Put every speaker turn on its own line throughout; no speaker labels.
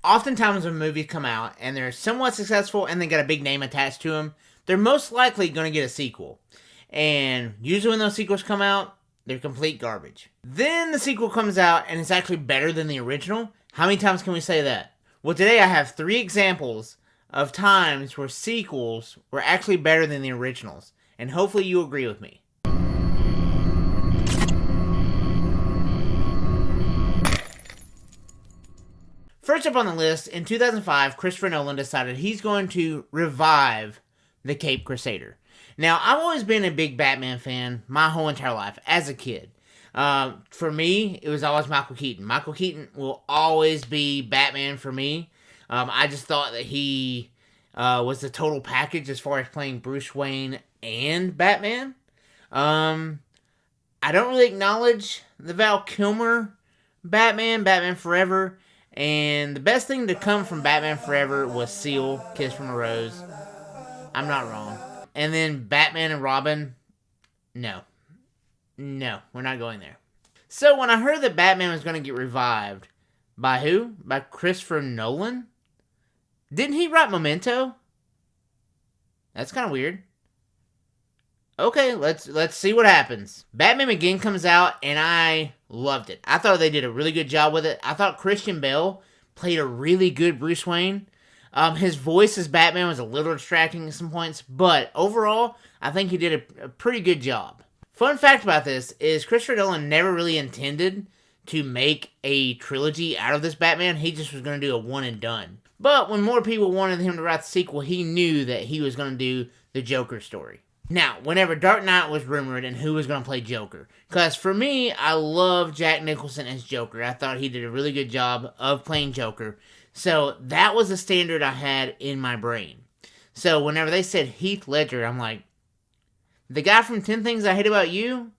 Oftentimes when movies come out and they're somewhat successful and they got a big name attached to them, they're most likely going to get a sequel. And usually when those sequels come out, they're complete garbage. Then the sequel comes out and it's actually better than the original. How many times can we say that? Well, today I have 3 examples of times where sequels were actually better than the originals. And hopefully you agree with me. First up on the list, in 2005, Christopher Nolan decided he's going to revive the Caped Crusader. Now, I've always been a big Batman fan my whole entire life, as a kid. For me, it was always Michael Keaton. Michael Keaton will always be Batman for me. I just thought that he was the total package as far as playing Bruce Wayne and Batman. I don't really acknowledge the Val Kilmer Batman Forever. And the best thing to come from Batman Forever was Seal, Kiss from a Rose. I'm not wrong. And then Batman and Robin, no, we're not going there. So when I heard that Batman was going to get revived, by who? By Christopher Nolan? Didn't he write Memento? That's kind of weird. Okay, let's see what happens. Batman Begins comes out, and I loved it. I thought they did a really good job with it. I thought Christian Bale played a really good Bruce Wayne. His voice as Batman was a little distracting at some points, but overall, I think he did a pretty good job. Fun fact about this is Christopher Nolan never really intended to make a trilogy out of this Batman. He just was going to do a one and done. But when more people wanted him to write the sequel, he knew that he was going to do the Joker story. Now, whenever Dark Knight was rumored and who was going to play Joker, because for me, I love Jack Nicholson as Joker. I thought he did a really good job of playing Joker. So that was the standard I had in my brain. So whenever they said Heath Ledger, I'm like, the guy from 10 Things I Hate About You,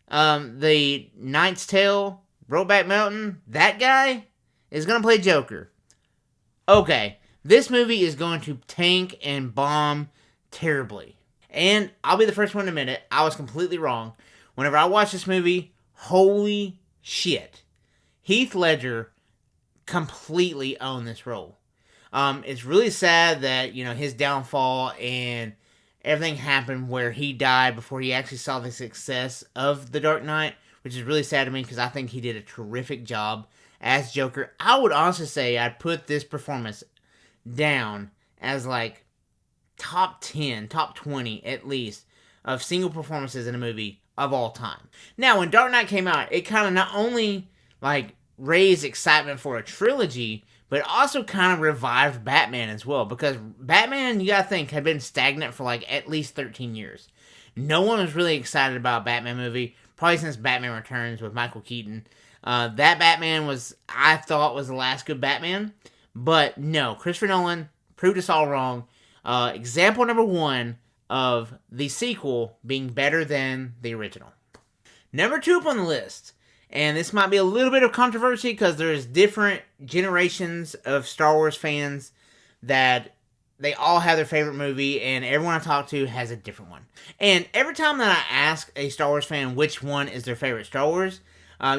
the Knight's Tale, Brokeback Mountain, that guy is going to play Joker. Okay, this movie is going to tank and bomb terribly. And I'll be the first one to admit it, I was completely wrong. Whenever I watched this movie, holy shit. Heath Ledger completely owned this role. It's really sad that, his downfall and everything happened where he died before he actually saw the success of The Dark Knight, which is really sad to me because I think he did a terrific job as Joker. I would honestly say I'd put this performance down as like top 10, top 20 at least of single performances in a movie of all time. Now, when Dark Knight came out, it kind of not only raised excitement for a trilogy, but it also kind of revived Batman as well, because Batman, you gotta think, had been stagnant for at least 13 years. No one was really excited about a Batman movie, probably since Batman Returns with Michael Keaton. That Batman I thought was the last good Batman, but no, Christopher Nolan proved us all wrong. Example number 1 of the sequel being better than the original. Number 2 up on the list, and this might be a little bit of controversy because there's different generations of Star Wars fans that they all have their favorite movie, and everyone I talk to has a different one. And every time that I ask a Star Wars fan which one is their favorite Star Wars,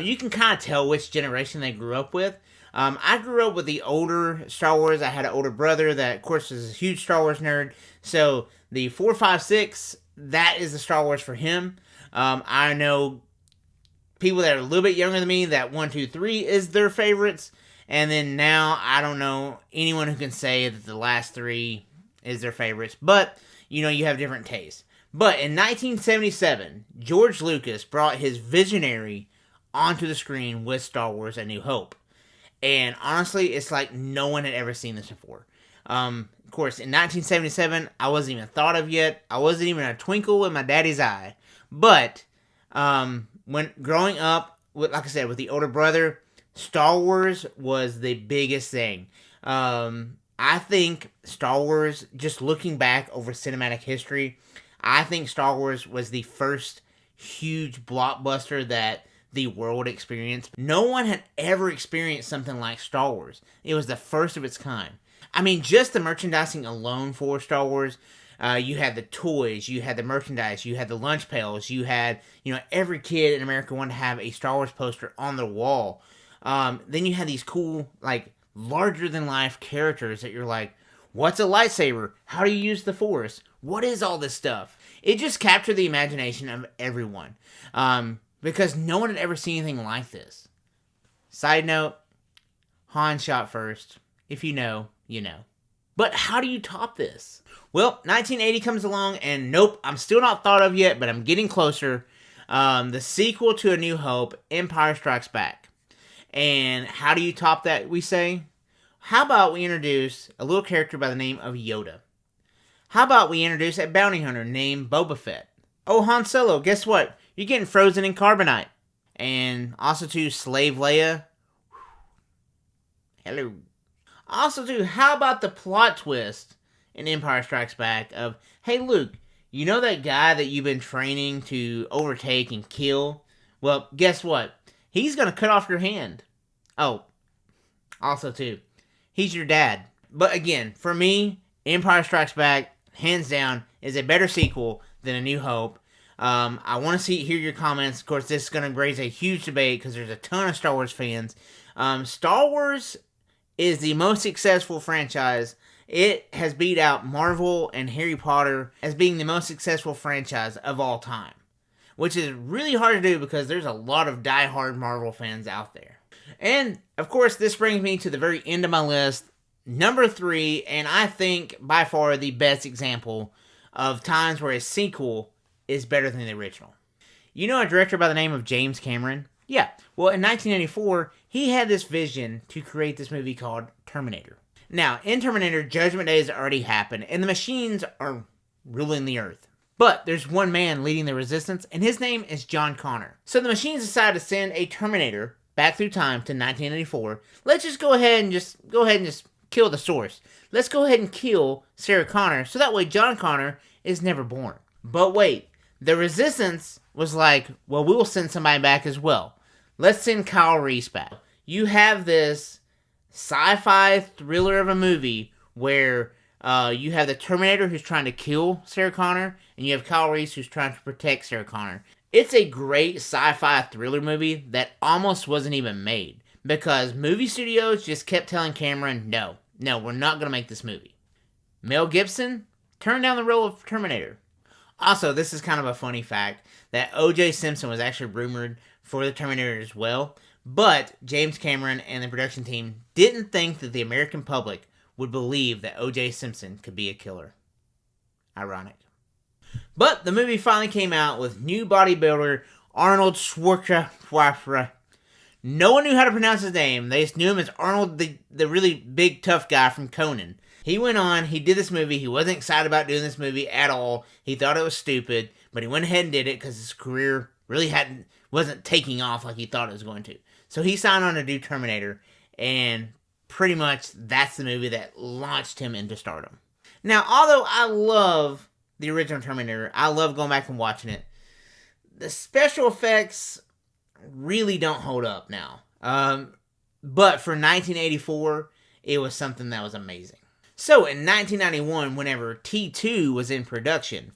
you can kind of tell which generation they grew up with. I grew up with the older Star Wars. I had an older brother that, of course, is a huge Star Wars nerd. So the 4, 5, 6, that is the Star Wars for him. I know people that are a little bit younger than me that 1, 2, 3 is their favorites. And then now I don't know anyone who can say that the last 3 is their favorites. But, you have different tastes. But in 1977, George Lucas brought his visionary onto the screen with Star Wars A New Hope. And honestly, it's like no one had ever seen this before. Of course, in 1977, I wasn't even thought of yet. I wasn't even a twinkle in my daddy's eye. But when growing up, like I said, with the older brother, Star Wars was the biggest thing. I think Star Wars, just looking back over cinematic history, I think Star Wars was the first huge blockbuster that the world experienced. No one had ever experienced something like Star Wars. It was the first of its kind. I mean, just the merchandising alone for Star Wars, you had the toys, you had the merchandise, you had the lunch pails, you had, every kid in America wanted to have a Star Wars poster on their wall. Then you had these cool, larger than life characters that you're like, what's a lightsaber? How do you use the Force? What is all this stuff? It just captured the imagination of everyone. Because no one had ever seen anything like this. Side note, Han shot first. If you know, you know. But how do you top this? Well, 1980 comes along, and nope, I'm still not thought of yet, but I'm getting closer. The sequel to A New Hope, Empire Strikes Back. And how do you top that, we say? How about we introduce a little character by the name of Yoda? How about we introduce a bounty hunter named Boba Fett? Oh, Han Solo, guess what? You're getting frozen in carbonite. And also to Slave Leia. Hello. Also too, how about the plot twist in Empire Strikes Back of, hey Luke, you know that guy that you've been training to overtake and kill? Well, guess what? He's gonna cut off your hand. Oh, also too, he's your dad. But again, for me, Empire Strikes Back, hands down, is a better sequel than A New Hope. I want to hear your comments. Of course, this is going to raise a huge debate because there's a ton of Star Wars fans. Star Wars is the most successful franchise. It has beat out Marvel and Harry Potter as being the most successful franchise of all time. Which is really hard to do because there's a lot of diehard Marvel fans out there. And, of course, this brings me to the very end of my list. Number 3, and I think by far the best example of times where a sequel is better than the original. You know a director by the name of James Cameron? Yeah. Well, in 1984, he had this vision to create this movie called Terminator. Now, in Terminator, Judgment Day has already happened, and the machines are ruling the Earth. But there's one man leading the resistance, and his name is John Connor. So the machines decide to send a Terminator back through time to 1984. Let's just go ahead and just kill the source. Let's go ahead and kill Sarah Connor, so that way John Connor is never born. But wait, the resistance was like, well, we will send somebody back as well. Let's send Kyle Reese back. You have this sci-fi thriller of a movie where you have the Terminator who's trying to kill Sarah Connor, and you have Kyle Reese who's trying to protect Sarah Connor. It's a great sci-fi thriller movie that almost wasn't even made because movie studios just kept telling Cameron, no, we're not going to make this movie. Mel Gibson turned down the role of Terminator. Also, this is kind of a funny fact that O.J. Simpson was actually rumored for the Terminator as well, but James Cameron and the production team didn't think that the American public would believe that O.J. Simpson could be a killer. Ironic. But the movie finally came out with new bodybuilder Arnold Schwarzenegger. No one knew how to pronounce his name. They just knew him as Arnold, the really big tough guy from Conan. He went on, he did this movie, he wasn't excited about doing this movie at all. He thought it was stupid, but he went ahead and did it because his career really wasn't taking off like he thought it was going to. So he signed on to do Terminator, and pretty much that's the movie that launched him into stardom. Now, although I love the original Terminator, I love going back and watching it, the special effects really don't hold up now. But for 1984, it was something that was amazing. So in 1991, whenever T2 was in production,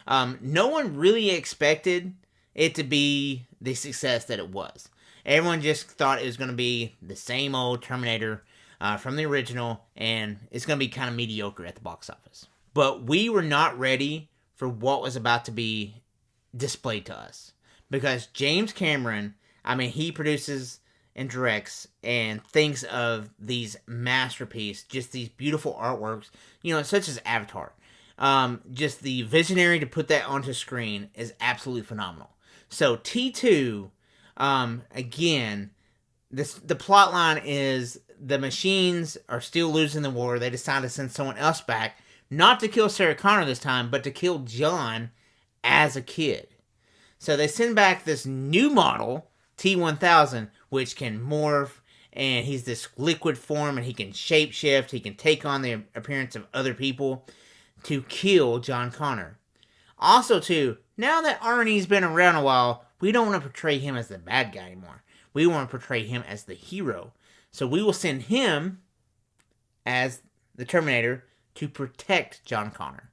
no one really expected it to be the success that it was. Everyone just thought it was going to be the same old Terminator from the original, and it's going to be kind of mediocre at the box office. But we were not ready for what was about to be displayed to us. Because James Cameron, he produces and directs and thinks of these masterpieces, just these beautiful artworks, such as Avatar. Just the visionary to put that onto screen is absolutely phenomenal. So T2, again, the plot line is the machines are still losing the war. They decide to send someone else back, not to kill Sarah Connor this time, but to kill John as a kid. So they send back this new model, T-1000, which can morph, and he's this liquid form, and he can shapeshift, he can take on the appearance of other people to kill John Connor. Also, too, now that Arnie's been around a while, we don't want to portray him as the bad guy anymore. We want to portray him as the hero. So we will send him as the Terminator to protect John Connor.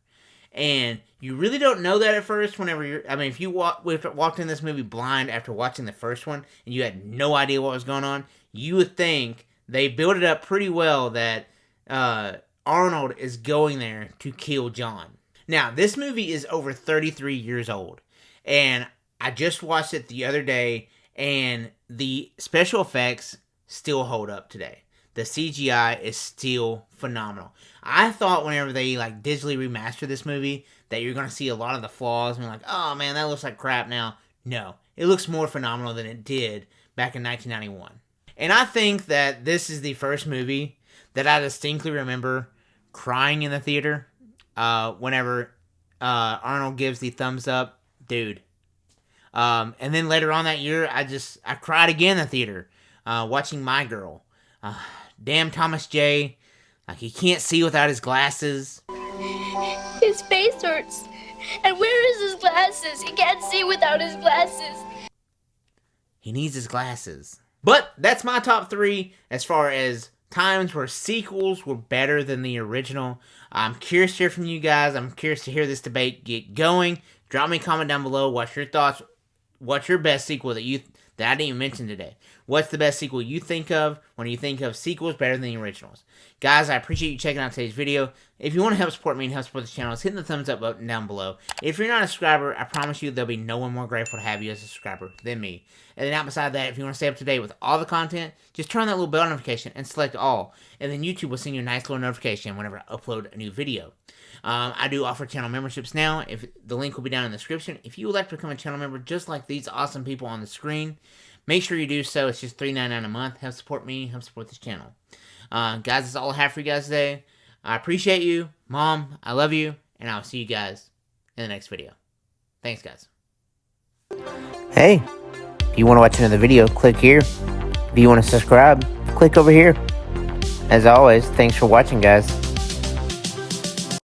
And you really don't know that at first whenever if you walked in this movie blind after watching the first one and you had no idea what was going on, you would think they build it up pretty well that Arnold is going there to kill John. Now, this movie is over 33 years old, and I just watched it the other day, and the special effects still hold up today. The CGI is still phenomenal. I thought whenever they like digitally remastered this movie that you're going to see a lot of the flaws and be like, oh man, that looks like crap now. No, it looks more phenomenal than it did back in 1991. And I think that this is the first movie that I distinctly remember crying in the theater whenever Arnold gives the thumbs up. Dude. And then later on that year, I cried again in the theater watching My Girl. Damn Thomas J. Like, he can't see without his glasses.
His face hurts. And where is his glasses? He can't see without his glasses.
He needs his glasses. But that's my top 3 as far as times where sequels were better than the original. I'm curious to hear from you guys. I'm curious to hear this debate get going. Drop me a comment down below. What's your thoughts? What's your best sequel that I didn't even mention today? What's the best sequel you think of when you think of sequels better than the originals? Guys, I appreciate you checking out today's video. If you want to help support me and help support this channel, it's hitting the thumbs up button down below. If you're not a subscriber, I promise you there'll be no one more grateful to have you as a subscriber than me. And then out beside that, if you want to stay up to date with all the content, just turn on that little bell notification and select all. And then YouTube will send you a nice little notification whenever I upload a new video. I do offer channel memberships now. If the link will be down in the description. If you would like to become a channel member just like these awesome people on the screen, make sure you do so. It's just $3.99 a month. Help support me. Help support this channel. Guys, that's all I have for you guys today. I appreciate you. Mom, I love you. And I'll see you guys in the next video. Thanks, guys. Hey, if you want to watch another video, click here. If you want to subscribe, click over here. As always, thanks for watching, guys.